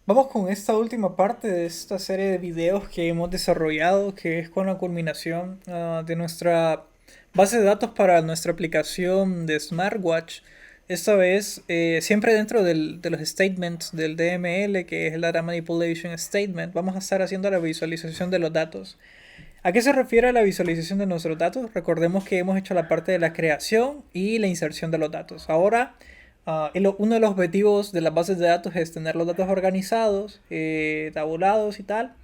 Vamos con esta última parte de esta serie de videos que hemos desarrollado, que es con la culminación de nuestra base de datos para nuestra aplicación de smartwatch. Esta vez, siempre dentro de los statements del DML, que es el Data Manipulation Statement, vamos a estar haciendo la visualización de los datos. ¿A qué se refiere la visualización de nuestros datos? Recordemos que hemos hecho la parte de la creación y la inserción de los datos. Ahora, uno de los objetivos de las bases de datos es tener los datos organizados, tabulados y tal.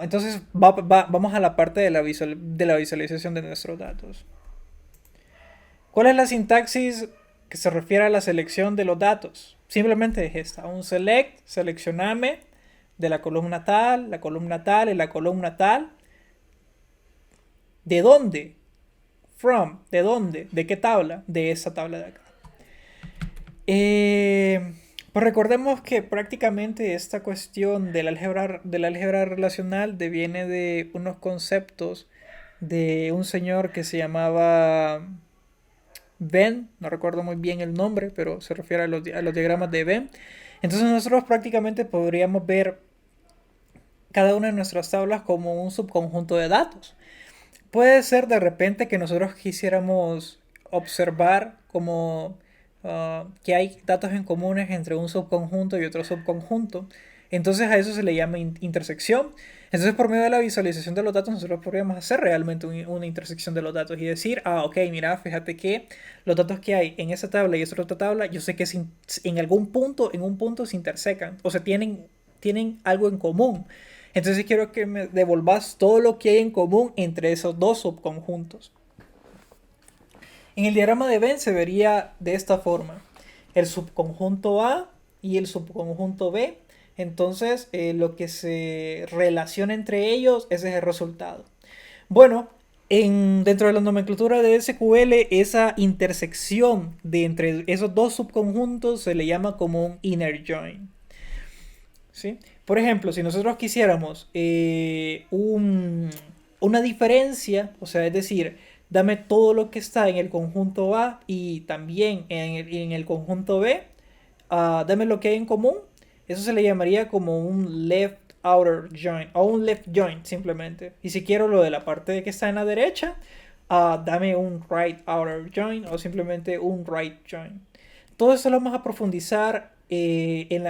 Entonces, vamos a la parte de de la visualización de nuestros datos. ¿Cuál es la sintaxis que se refiere a la selección de los datos? Simplemente es esta: un select, seleccioname de la columna tal y la columna tal. ¿De dónde? From, ¿de dónde? ¿De qué tabla? De esa tabla de acá. Pues recordemos que prácticamente esta cuestión del álgebra relacional deviene de unos conceptos de un señor que se llamaba Venn, no recuerdo muy bien el nombre, pero se refiere a los diagramas de Venn. Entonces nosotros prácticamente podríamos ver cada una de nuestras tablas como un subconjunto de datos. Puede ser de repente que nosotros quisiéramos observar como que hay datos en comunes entre un subconjunto y otro subconjunto. Entonces a eso se le llama intersección. Entonces por medio de la visualización de los datos nosotros podríamos hacer realmente una intersección de los datos y decir, ok, mira, fíjate que los datos que hay en esa tabla y esa otra tabla, yo sé que en algún punto, en un punto se intersecan o sea, tienen algo en común. Entonces quiero que me devolvas todo lo que hay en común entre esos dos subconjuntos. En el diagrama de Venn se vería de esta forma: el subconjunto A y el subconjunto B. Entonces lo que se relaciona entre ellos, ese es el resultado. Bueno, dentro de la nomenclatura de SQL, esa intersección de entre esos dos subconjuntos se le llama como un inner join. ¿Sí? Por ejemplo, si nosotros quisiéramos una diferencia, o sea, es decir, dame todo lo que está en el conjunto A y también en el conjunto B, dame lo que hay en común, eso se le llamaría como un left outer join o un left join simplemente. Y si quiero lo de la parte que está en la derecha, dame un right outer join o simplemente un right join. Todo esto lo vamos a profundizar en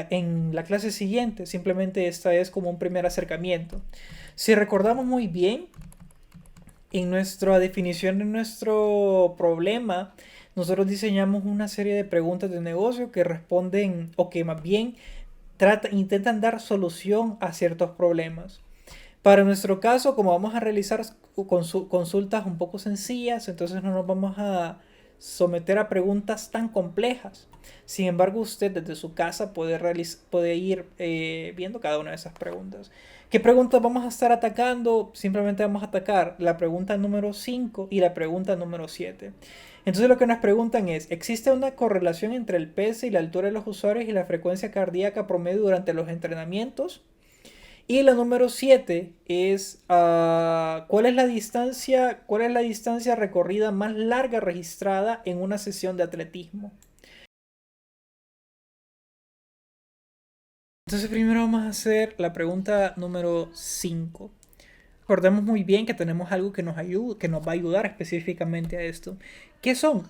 la clase siguiente. Simplemente esta es como un primer acercamiento. Si recordamos muy bien, en nuestra definición de nuestro problema, nosotros diseñamos una serie de preguntas de negocio que responden o que más bien intentan dar solución a ciertos problemas. Para nuestro caso, como vamos a realizar consultas un poco sencillas, entonces no nos vamos a someter a preguntas tan complejas. Sin embargo, usted desde su casa puede ir viendo cada una de esas preguntas. ¿Qué preguntas vamos a estar atacando? Simplemente vamos a atacar la pregunta número 5 y la pregunta número 7. Entonces lo que nos preguntan es: ¿existe una correlación entre el peso y la altura de los usuarios y la frecuencia cardíaca promedio durante los entrenamientos? Y la número 7 es cuál es la distancia recorrida más larga registrada en una sesión de atletismo. Entonces primero vamos a hacer la pregunta número 5. Recordemos muy bien que tenemos algo que nos va a ayudar específicamente a esto. ¿Qué son?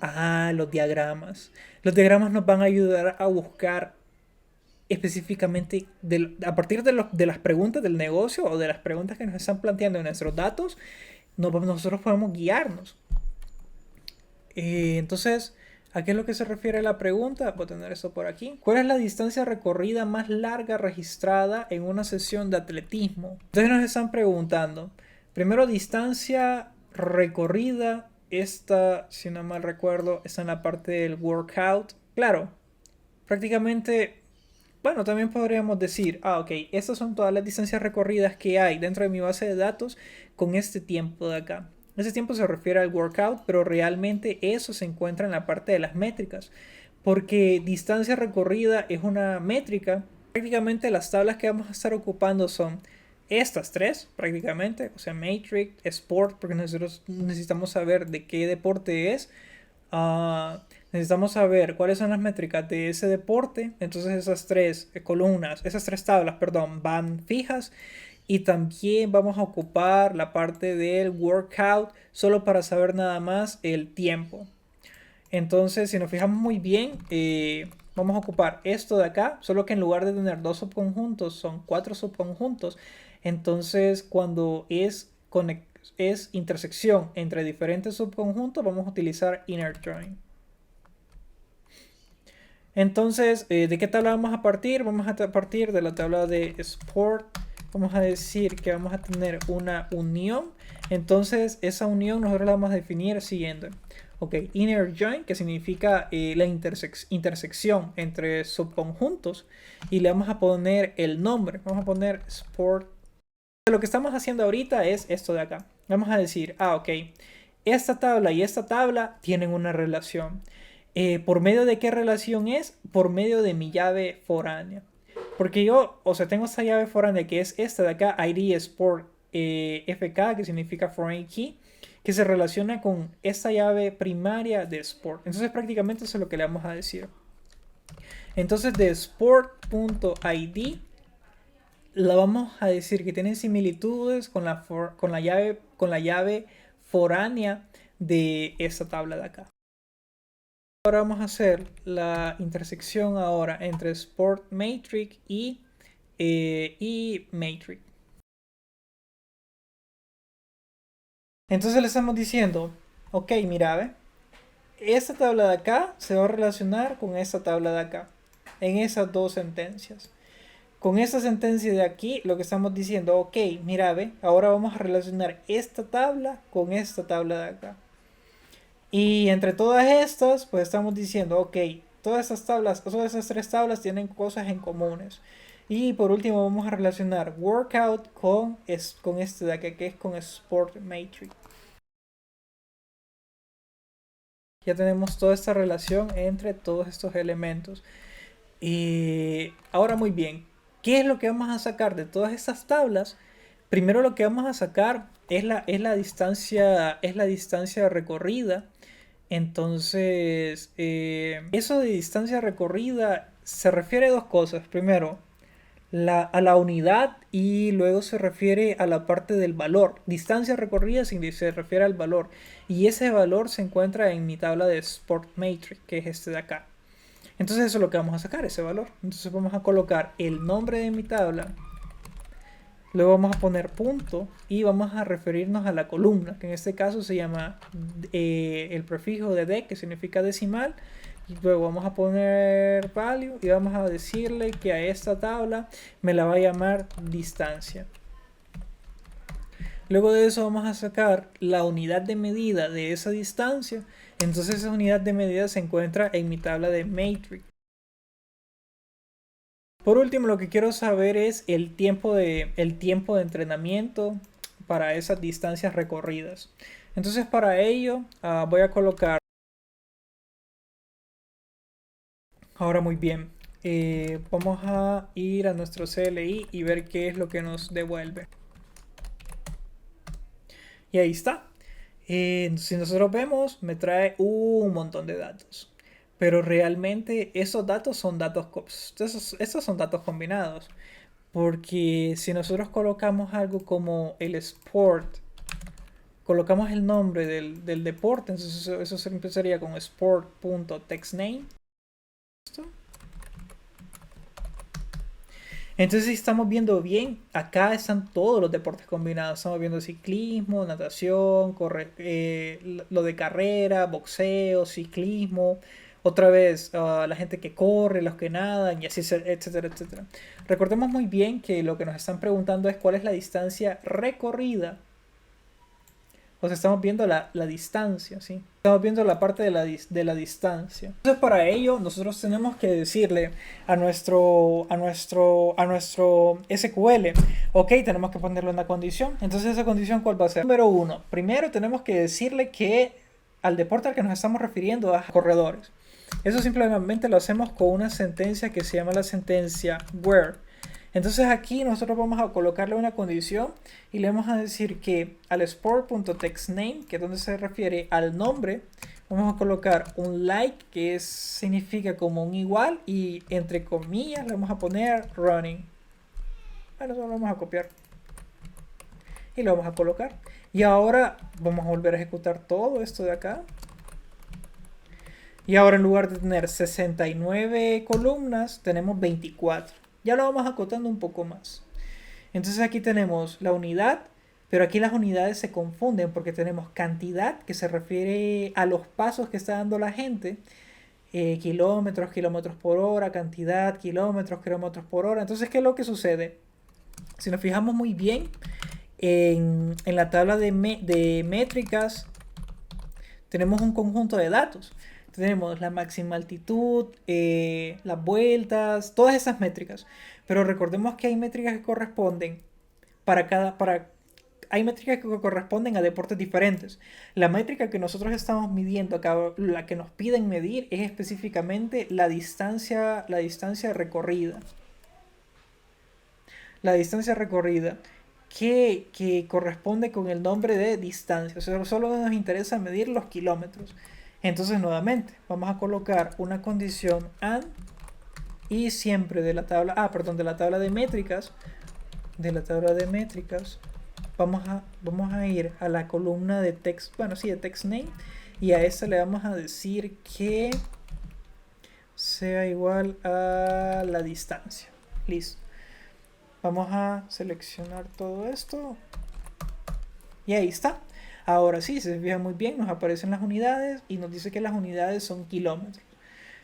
Los diagramas. Los diagramas nos van a ayudar a buscar específicamente a partir de las preguntas del negocio o de las preguntas que nos están planteando en nuestros datos, nosotros podemos guiarnos. Entonces, ¿a qué es lo que se refiere la pregunta? Voy a tener esto por aquí. ¿Cuál es la distancia recorrida más larga registrada en una sesión de atletismo? Entonces nos están preguntando, primero, distancia recorrida. Esta, si no mal recuerdo, está en la parte del workout. Claro, prácticamente, bueno, también podríamos decir, ok, estas son todas las distancias recorridas que hay dentro de mi base de datos con este tiempo de acá. Ese tiempo se refiere al workout, pero realmente eso se encuentra en la parte de las métricas, porque distancia recorrida es una métrica. Prácticamente las tablas que vamos a estar ocupando son estas tres, prácticamente, o sea, Matrix, Sport, porque nosotros necesitamos saber de qué deporte es, necesitamos saber cuáles son las métricas de ese deporte. Entonces esas tres columnas, esas tres tablas, perdón, van fijas. Y también vamos a ocupar la parte del workout solo para saber nada más el tiempo. Entonces, si nos fijamos muy bien, vamos a ocupar esto de acá, solo que en lugar de tener dos subconjuntos, son cuatro subconjuntos. Entonces, cuando es intersección entre diferentes subconjuntos, vamos a utilizar inner join. Entonces, ¿de qué tabla vamos a partir? Vamos a partir de la tabla de Sport. Vamos a decir que vamos a tener una unión. Entonces, esa unión nosotros la vamos a definir siguiendo. Ok, inner join, que significa la intersección entre subconjuntos. Y le vamos a poner el nombre. Vamos a poner Sport. Lo que estamos haciendo ahorita es esto de acá. Vamos a decir, ok, esta tabla y esta tabla tienen una relación. ¿Por medio de qué relación es? Por medio de mi llave foránea. Porque yo, o sea, tengo esta llave foránea que es esta de acá, ID Sport FK, que significa Foreign Key, que se relaciona con esta llave primaria de Sport. Entonces prácticamente eso es lo que le vamos a decir. Entonces de Sport.id la vamos a decir que tienen similitudes con la llave foránea de esta tabla de acá. Ahora vamos a hacer la intersección ahora entre Sport Matrix y Matrix. Entonces le estamos diciendo, ok, mira, ¿ve? Esta tabla de acá se va a relacionar con esta tabla de acá, en esas dos sentencias. Con esta sentencia de aquí, lo que estamos diciendo, ok, mira, ve, ahora vamos a relacionar esta tabla con esta tabla de acá. Y entre todas estas, pues estamos diciendo, ok, todas esas tres tablas tienen cosas en comunes. Y por último vamos a relacionar workout con este de acá, que es con Sport Matrix. Ya tenemos toda esta relación entre todos estos elementos. Y ahora muy bien, ¿qué es lo que vamos a sacar de todas estas tablas? Primero lo que vamos a sacar es la distancia recorrida. Entonces, eso de distancia recorrida se refiere a dos cosas. Primero, a la unidad y luego se refiere a la parte del valor. Distancia recorrida se refiere al valor. Y ese valor se encuentra en mi tabla de Sport Matrix, que es este de acá. Entonces eso es lo que vamos a sacar, ese valor. Entonces vamos a colocar el nombre de mi tabla. Luego vamos a poner punto y vamos a referirnos a la columna, que en este caso se llama el prefijo de D, que significa decimal. Y luego vamos a poner value y vamos a decirle que a esta tabla me la va a llamar distancia. Luego de eso vamos a sacar la unidad de medida de esa distancia. Entonces esa unidad de medida se encuentra en mi tabla de matrix. Por último, lo que quiero saber es el tiempo de entrenamiento para esas distancias recorridas. Entonces para ello voy a colocar. Ahora muy bien, vamos a ir a nuestro CLI y ver qué es lo que nos devuelve. Y ahí está. Si nosotros vemos, me trae un montón de datos. Pero realmente esos datos son esos son datos combinados. Porque si nosotros colocamos algo como el sport, colocamos el nombre del deporte, entonces eso siempre sería con sport.textName. Entonces, si estamos viendo bien, acá están todos los deportes combinados. Estamos viendo ciclismo, natación, lo de carrera, boxeo, ciclismo. Otra vez, la gente que corre, los que nadan, y así, etcétera, etcétera. Recordemos muy bien que lo que nos están preguntando es cuál es la distancia recorrida. O sea, estamos viendo la distancia, ¿sí? Estamos viendo la parte de la distancia. Entonces, para ello, nosotros tenemos que decirle a nuestro SQL, ok, tenemos que ponerle una condición. Entonces, esa condición, ¿cuál va a ser? Número uno, primero tenemos que decirle que al deporte al que nos estamos refiriendo a corredores. Eso simplemente lo hacemos con una sentencia que se llama la sentencia where. Entonces aquí nosotros vamos a colocarle una condición y le vamos a decir que al sport.textName, que es donde se refiere al nombre, Vamos a colocar un like que significa como un igual y entre comillas le vamos a poner running. Bueno, eso lo vamos a copiar y lo vamos a colocar. Y ahora vamos a volver a ejecutar todo esto de acá. Y ahora en lugar de tener 69 columnas, tenemos 24. Ya lo vamos acotando un poco más. Entonces aquí tenemos la unidad, pero aquí las unidades se confunden porque tenemos cantidad, que se refiere a los pasos que está dando la gente, kilómetros, kilómetros por hora, cantidad, kilómetros, kilómetros por hora. Entonces, ¿qué es lo que sucede? Si nos fijamos muy bien en la tabla de métricas, tenemos un conjunto de datos. Tenemos la máxima altitud, las vueltas, todas esas métricas. Pero recordemos que hay métricas que corresponden hay métricas que corresponden a deportes diferentes. La métrica que nosotros estamos midiendo acá, la que nos piden medir, es específicamente la distancia recorrida. La distancia recorrida que corresponde con el nombre de distancia. O sea, solo nos interesa medir los kilómetros. Entonces, nuevamente, vamos a colocar una condición AND y siempre de la tabla, de la tabla de métricas, vamos a ir a la columna de text, de text name, y a esta le vamos a decir que sea igual a la distancia. Listo. Vamos a seleccionar todo esto y ahí está. Ahora sí, se fijan muy bien, nos aparecen las unidades y nos dice que las unidades son kilómetros.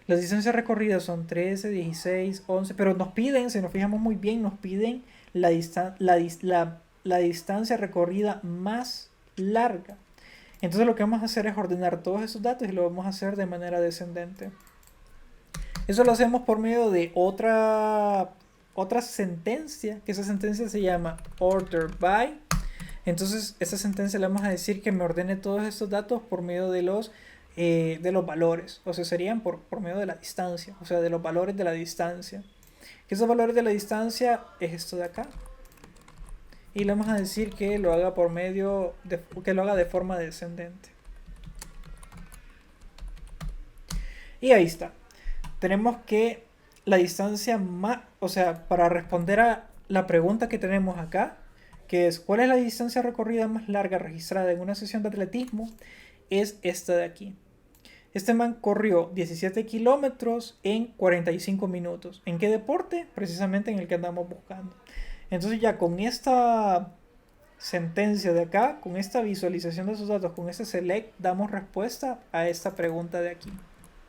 Las distancias recorridas son 13, 16, 11, pero nos piden, si nos fijamos muy bien, nos piden la distancia recorrida más larga. Entonces lo que vamos a hacer es ordenar todos esos datos y lo vamos a hacer de manera descendente. Eso lo hacemos por medio de otra sentencia, que esa sentencia se llama order by. Entonces esa sentencia le vamos a decir que me ordene todos estos datos por medio de los valores, o sea, serían por medio de la distancia, o sea, de los valores de la distancia. Que esos valores de la distancia es esto de acá. Y le vamos a decir que lo haga que lo haga de forma descendente. Y ahí está. Tenemos que la distancia más, o sea, para responder a la pregunta que tenemos acá, que es ¿cuál es la distancia recorrida más larga registrada en una sesión de atletismo? Es esta de aquí. Este man corrió 17 kilómetros en 45 minutos. ¿En qué deporte? Precisamente en el que andamos buscando. Entonces ya con esta sentencia de acá, con esta visualización de esos datos, con este select, damos respuesta a esta pregunta de aquí.